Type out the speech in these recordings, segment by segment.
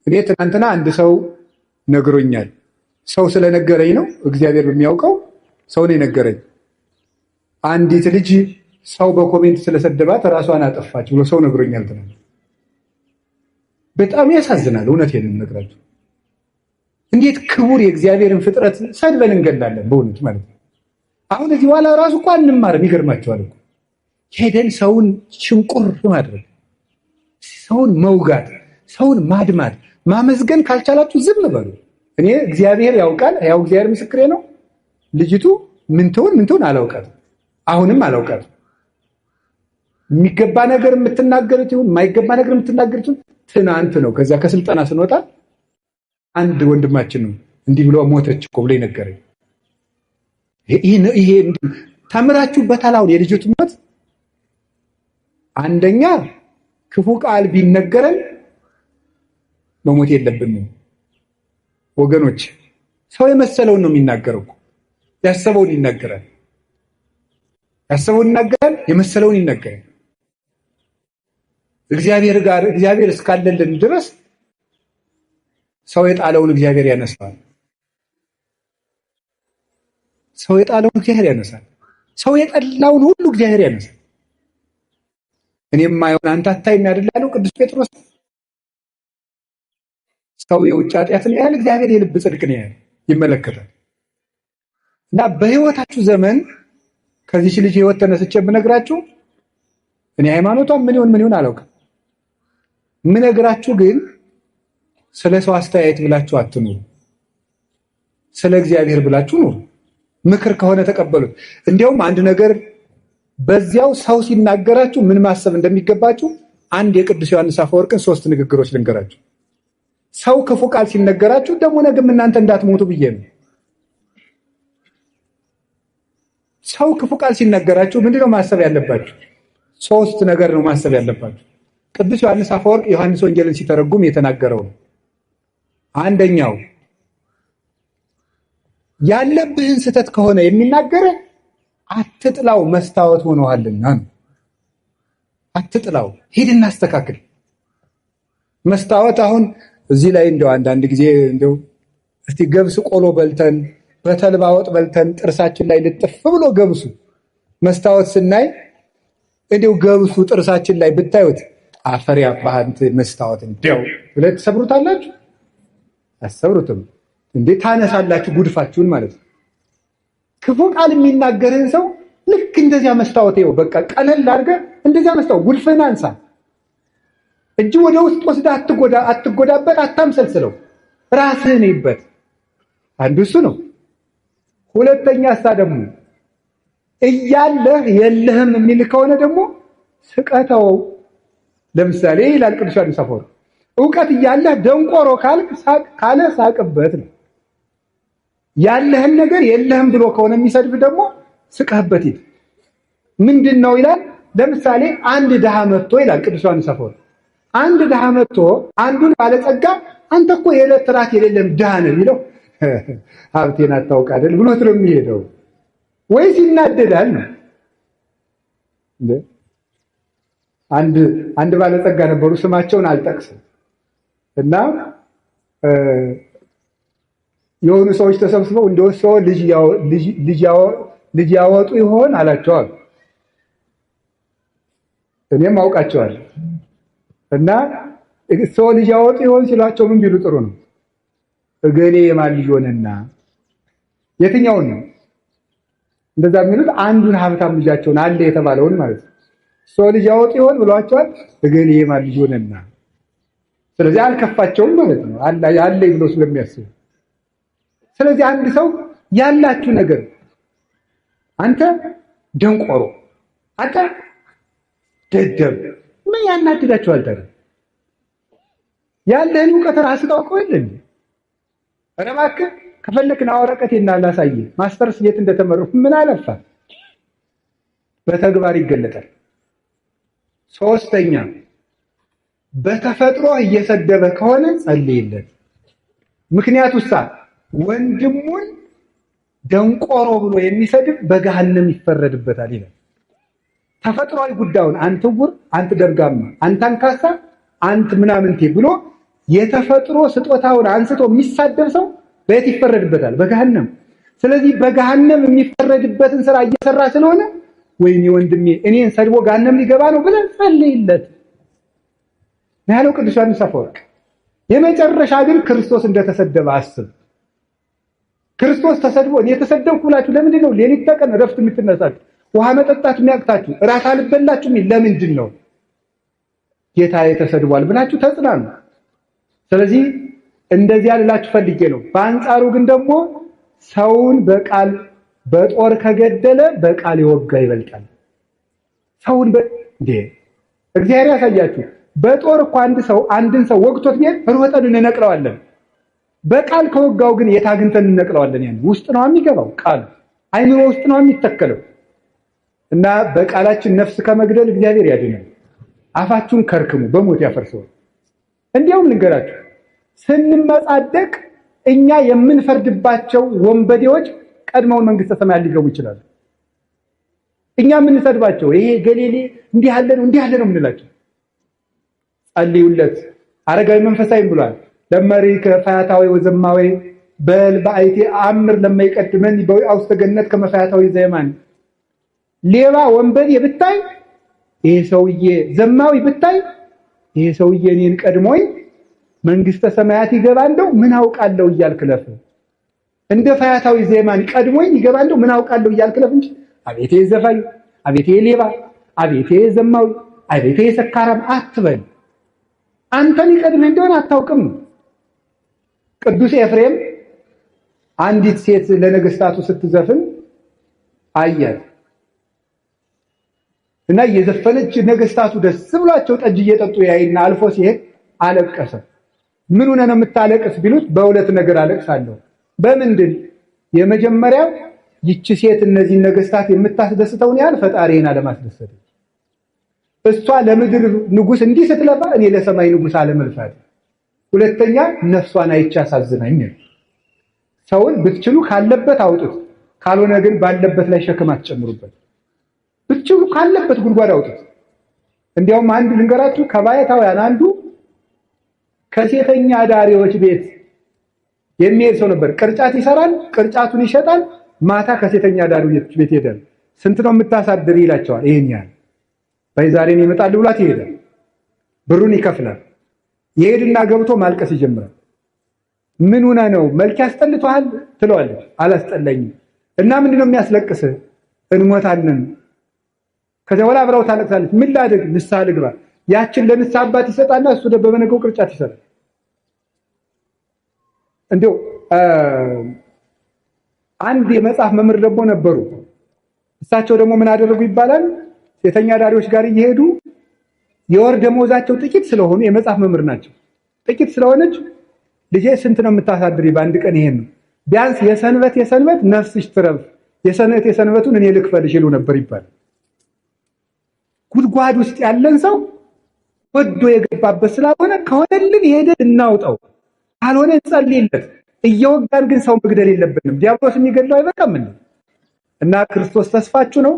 እኔ ትናንትና አንድ ሰው ነግሮኛል። ሰው ስለነገረኝ ነው፣ እግዚአብሔር በሚያውቀው ሰው ነው የነገረኝ። አንዲት ልጅ ሰው በኮሜንት ስለሰደባት ራሷን አጠፋች ብሎ ሰው ነግሮኛል ትናንት። በጣም ያሳዝናል። እውነቴን ነው የምነግራችሁ። እንዴት ክቡር የእግዚአብሔርን ፍጥረት ሰድበን እንገላለን በእውነት ማለት ነው። አሁን እዚህ በኋላ ራሱ እኮ አንማርም። ይገርማቸዋል እኮ ሄደን ሰውን ሽንቁር ማድረግ፣ ሰውን መውጋት፣ ሰውን ማድማት፣ ማመስገን ካልቻላችሁ ዝም በሉ። እኔ እግዚአብሔር ያውቃል፣ ያው እግዚአብሔር ምስክሬ ነው። ልጅቱ ምን ትሆን አላውቃትም፣ አሁንም አላውቃትም። የሚገባ ነገር የምትናገሩት ይሁን የማይገባ ነገር የምትናገሩት ትናንት ነው። ከዛ ከስልጠና ስንወጣ አንድ ወንድማችን ነው እንዲህ ብሎ ሞተች እኮ ብሎ ይነገረኝ። ይሄ ተምራችሁበታል? አሁን የልጅቱ ሞት አንደኛ ክፉ ቃል ቢነገረን መሞት የለብንም ወገኖች። ሰው የመሰለውን ነው የሚናገረው። ያሰበውን ይናገራል፣ የመሰለውን ይናገራል። እግዚአብሔር እስካለልን ድረስ ሰው የጣለውን እግዚአብሔር ያነሳል። ሰው የጠላውን ሁሉ እግዚአብሔር ያነሳል። እኔም ማየውን አንተ አታይም አይደል ያለው ቅዱስ ጴጥሮስ። ሰው የውጭ ኃጢአትን ያህል እግዚአብሔር የልብ ጽድቅን ያህል ይመለከታል። እና በህይወታችሁ ዘመን ከዚህ ልጅ ህይወት ተነስቼ ብነግራችሁ እኔ ሃይማኖቷን ምን ይሁን አላውቅም። ምነግራችሁ ግን ስለ ሰው አስተያየት ብላችሁ አትኑሩ፣ ስለ እግዚአብሔር ብላችሁ ኑሩ። ምክር ከሆነ ተቀበሉት። እንዲያውም አንድ ነገር በዚያው ሰው ሲናገራችሁ ምን ማሰብ እንደሚገባችሁ አንድ የቅዱስ ዮሐንስ አፈወርቅን 3 ንግግሮች ልንገራችሁ። ሰው ክፉ ቃል ሲነገራችሁ ደግሞ ነገም እናንተ እንዳትሞቱ ብዬ ነው። ሰው ክፉ ቃል ሲነገራችሁ ምንድነው ማሰብ ያለባችሁ? 3 ነገር ነው ማሰብ ያለባችሁ። ቅዱስ ዮሐንስ አፈወርቅ ዮሐንስ ወንጌልን ሲተረጉም የተናገረው ነው። አንደኛው ያለብህን ስህተት ከሆነ የሚናገር አትጥላው፣ መስታወት ሆነዋልና ነው። አትጥላው፣ ሂድና አስተካክል። መስታወት አሁን እዚህ ላይ እንደው አንዳንድ ጊዜ እንደው እስቲ ገብስ ቆሎ በልተን በተልባ ወጥ በልተን ጥርሳችን ላይ ልጥፍ ብሎ ገብሱ መስታወት ስናይ እንደው ገብሱ ጥርሳችን ላይ ብታዩት አፈር ያባህንት መስታወት እንደው ብለህ ትሰብሩታላችሁ? አሰብሩትም እንዴ? ታነሳላችሁ ጉድፋችሁን ማለት ነው። ክፉ ቃል የሚናገርን ሰው ልክ እንደዚያ መስታወት ይኸው በቃ ቀለል አድርገህ እንደዚያ መስታወት ጉድፍህን አንሳ። እጅ ወደ ውስጥ ወስደህ አትጎዳበት፣ አታምሰልስለው፣ ራስህን ይበት። አንዱ እሱ ነው። ሁለተኛ ደግሞ እያለህ የለህም የሚል ከሆነ ደግሞ ስቀተው። ለምሳሌ ይላል ቅዱስ ዮሐንስ አፈወርቅ እውቀት እያለህ ደንቆሮ ካለ ሳቅበት ነው። ያለህን ነገር የለህም ብሎ ከሆነ የሚሰድብ ደግሞ ስቀህበት ሂድ። ምንድን ነው ይላል? ለምሳሌ አንድ ድሃ መጥቶ ይላል ቅዱስ ዮሐንስ አፈወርቅ አንድ ድሃ መጥቶ አንዱን ባለጸጋ አንተ እኮ የዕለት ራት የሌለም ድሃ ነህ ቢለው ሀብቴን አታውቅ አይደል ብሎት ነው የሚሄደው ወይስ ይናደዳል ነው? አንድ ባለጸጋ ነበሩ፣ ስማቸውን አልጠቅስም። እና የሆኑ ሰዎች ተሰብስበው እንደወሰው ልጅ ያወጡ ይሆን አላቸዋል። እኔም አውቃቸዋለሁ። እና ሰው ልጅ ያወጡ ይሆን ሲሏቸው ምን ቢሉ ጥሩ ነው? እገሌ የማን ልጅ ሆነና የትኛውን ነው እንደዛ የሚሉት? አንዱን ሀብታም ልጃቸውን አለ የተባለውን ማለት ነው። ሰው ልጅ ያወጡ ይሆን ብሏቸዋል። እገሌ የማን ልጅ ሆነና። ስለዚህ አልከፋቸውም ማለት ነው አለ ብሎ ስለሚያስቡ። ስለዚህ አንድ ሰው ያላችሁ ነገር አንተ ደንቆሮ፣ አንተ ደደብ ምን ያናድዳችኋል ታዲያ? ያለህን እውቀት ራስህ ታውቀው የለ እንዴ? ኧረ እባክህ ከፈለክና ወረቀቴና ላሳየህ ማስተርስ የት እንደተመረኩ ምን አለፋ፣ በተግባር ይገለጣል። ሶስተኛ በተፈጥሮ እየሰደበ ከሆነ ጸልይለት። ምክንያቱም ወንድሙን ደንቆሮ ብሎ የሚሰድብ በገሃነም ይፈረድበታል ይላል። ተፈጥሯዊ ጉዳዩን አንተ ዕውር፣ አንተ ደርጋማ፣ አንተ አንካሳ፣ አንተ ምናምንቴ ብሎ የተፈጥሮ ስጦታውን አንስቶ የሚሳደብ ሰው በየት ይፈረድበታል? በገሃነም። ስለዚህ በገሃነም የሚፈረድበትን ስራ እየሰራ ስለሆነ ወይኔ ወንድሜ እኔን ሰድቦ ገሃነም ሊገባ ነው ብለን ጸልይለት ያለው ቅዱስ ዮሐንስ አፈወርቅ። የመጨረሻ ግን ክርስቶስ እንደተሰደበ አስብ። ክርስቶስ ተሰድቦ እኔ ተሰደብኩ ብላችሁ ለምንድን ነው ሌሊት ተቀን ረፍት የምትነሳችሁ? ውሃ መጠጣት የሚያቅታችሁ? እራት አልበላችሁ ለምንድን ነው? ጌታዬ ተሰድቧል ብላችሁ ተጽናኑ። ስለዚህ እንደዚያ ልላችሁ ፈልጌ ነው። በአንጻሩ ግን ደግሞ ሰውን በቃል በጦር ከገደለ በቃል የወጋ ይበልጣል። ሰውን እግዚአብሔር ያሳያችሁ። በጦር እኮ አንድን ሰው ወግቶት ቢሄድ ሮጠን እንነቅለዋለን። በቃል ከወጋው ግን የት አግኝተን እንነቅለዋለን? ያን ውስጥ ነው የሚገባው ቃል አይምሮ ውስጥ ነው የሚተከለው። እና በቃላችን ነፍስ ከመግደል እግዚአብሔር ያድነን። አፋችሁን ከርክሙ በሞት ያፈርሰዋል። እንዲያውም ልንገራችሁ፣ ስንመጻደቅ እኛ የምንፈርድባቸው ወንበዴዎች ቀድመውን መንግስተ ሰማያት ሊገቡ ይችላሉ። እኛ የምንሰድባቸው ይሄ ገሌሌ እንዲህ ያለ ነው የምንላቸው ጸልዩለት። አረጋዊ መንፈሳዊ ብሏል። ለመሪ ከፈያታዊ ወዘማዊ በል በአይቴ አምር ለማይቀድመን በውስተ ገነት ከመፈያታዊ ዘይማን። ሌባ ወንበዴ ብታይ ይሄ ሰውዬ ዘማዊ ብታይ ይሄ ሰውዬ እኔን ቀድሞኝ መንግስተ ሰማያት ይገባ እንደው ምን አውቃለሁ እያልክ ለፍ። እንደ ፈያታዊ ዘይማን ቀድሞኝ ይገባ እንደው ምን አውቃለሁ እያልክ ለፍ እንጂ አቤቴ ዘፋኝ፣ አቤቴ ሌባ፣ አቤቴ ዘማዊ፣ አቤቴ ሰካራም አትበል። አንተን ይቀድምህ እንደሆነ አታውቅም። ቅዱስ ኤፍሬም አንዲት ሴት ለነገስታቱ ስትዘፍን አያት እና እየዘፈነች ነገስታቱ ደስ ብሏቸው ጠጅ እየጠጡ ያይና አልፎ ሲሄድ አለቀሰ። ምን ሆነ ነው የምታለቅስ ቢሉት በሁለት ነገር አለቅሳለሁ። በምንድን? የመጀመሪያው ይቺ ሴት እነዚህ ነገስታት የምታስደስተውን ያህል ፈጣሪና ለማስደሰት እሷ ለምድር ንጉስ እንዲህ ስትለፋ እኔ ለሰማይ ንጉስ አለመልፋት። ሁለተኛ ነፍሷን አይቻ አሳዝናኝ። ሰውን ብትችሉ ካለበት አውጡት፣ ካልሆነ ግን ባለበት ላይ ሸክም አትጨምሩበት። ብትችሉ ካለበት ጉድጓድ አውጡት። እንዲያውም አንድ ልንገራችሁ፣ ከባይታውያን አንዱ ከሴተኛ ዳሪዎች ቤት የሚሄድ ሰው ነበር። ቅርጫት ይሰራል፣ ቅርጫቱን ይሸጣል። ማታ ከሴተኛ ዳሪዎች ቤት ሄዳል። ስንት ነው የምታሳድር ይላቸዋል። ይሄን ያህል በዛሬን ይመጣል ብሏት ይሄዳል። ብሩን ይከፍላል። ይሄድና ገብቶ ማልቀስ ይጀምራል። ምን ሆነ ነው? መልክ ያስጠልቷል ትለዋለች። አላስጠላኝም። እና ምንድነው የሚያስለቅስህ? እንሞታለን። ከዚያ በኋላ አብራው ታለቅሳለች። ምን ላድርግ? ንስሐ ልግባ። ያችን ለንስሐ አባት ይሰጣና እሱ በበነገው ቅርጫት ይሰራል። እንደው አንድ የመጽሐፍ መምህር ደግሞ ነበሩ። እሳቸው ደግሞ ምን አደረጉ ይባላል? ሴተኛ ዳሪዎች ጋር እየሄዱ የወር ደመወዛቸው ጥቂት ስለሆኑ የመጽሐፍ መምህር ናቸው። ጥቂት ስለሆነች ልጄ ስንት ነው የምታሳድሪ? በአንድ ቀን ይሄን ነው። ቢያንስ የሰንበት ነፍስሽ ትረፍ፣ የሰንበቱን እኔ ልክፈልሽ ይሉ ነበር ይባላል። ጉድጓድ ውስጥ ያለን ሰው ወዶ የገባበት ስላልሆነ ከሆነልን ሄደን እናውጣው፣ ካልሆነ እንጸልይለት። እየወጋን ግን ሰው መግደል የለብንም። ዲያብሎስ የሚገድለው አይበቃም እና ክርስቶስ ተስፋችሁ ነው።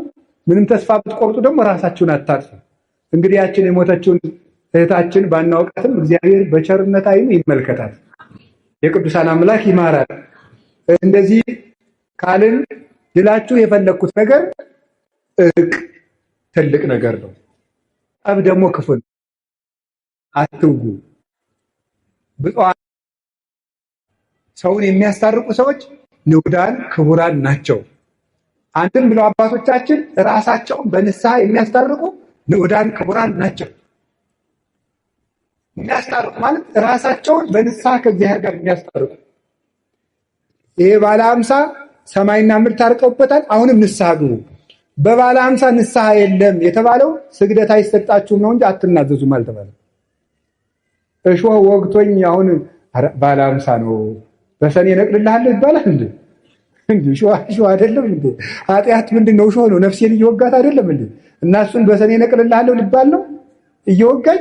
ምንም ተስፋ ብትቆርጡ ደግሞ ራሳችሁን አታጥፉ። እንግዲህ ያችን የሞተችውን እህታችን ባናውቃትም እግዚአብሔር በቸርነት ዓይኑ ይመልከታል። የቅዱሳን አምላክ ይማራል። እንደዚህ ካልን ልላችሁ የፈለኩት ነገር እርቅ ትልቅ ነገር ነው። ጠብ ደግሞ ክፉ ነው። አትውጉ። ብፁዓን ሰውን የሚያስታርቁ ሰዎች ንዑዳን ክቡራን ናቸው። አንድም ብለው አባቶቻችን ራሳቸውን በንስሐ የሚያስታርቁ ንዑዳን ክቡራን ናቸው። የሚያስታርቁ ማለት ራሳቸውን በንስሐ ከእግዚአብሔር ጋር የሚያስታርቁ። ይሄ ባለ 50 ሰማይና ምድር ታርቀውበታል። አሁንም ንስሐ ግቡ። በባለ 50 ንስሐ የለም የተባለው ስግደት አይሰጣችሁም ነው እንጂ አትናዘዙም አልተባለም። እሾህ ወግቶኝ አሁን ባለ 50 ነው በሰኔ ነቅልልሃለሁ ይባላል እንዴ? እሾህ አይደለም እንዴ? ኃጢአት ምንድነው? እሾህ ነው። ነፍሴን እየወጋት አይደለም እንዴ? እና እሱን በሰኔ ነቅልልሃለሁ ሊባል ነው እየወጋኝ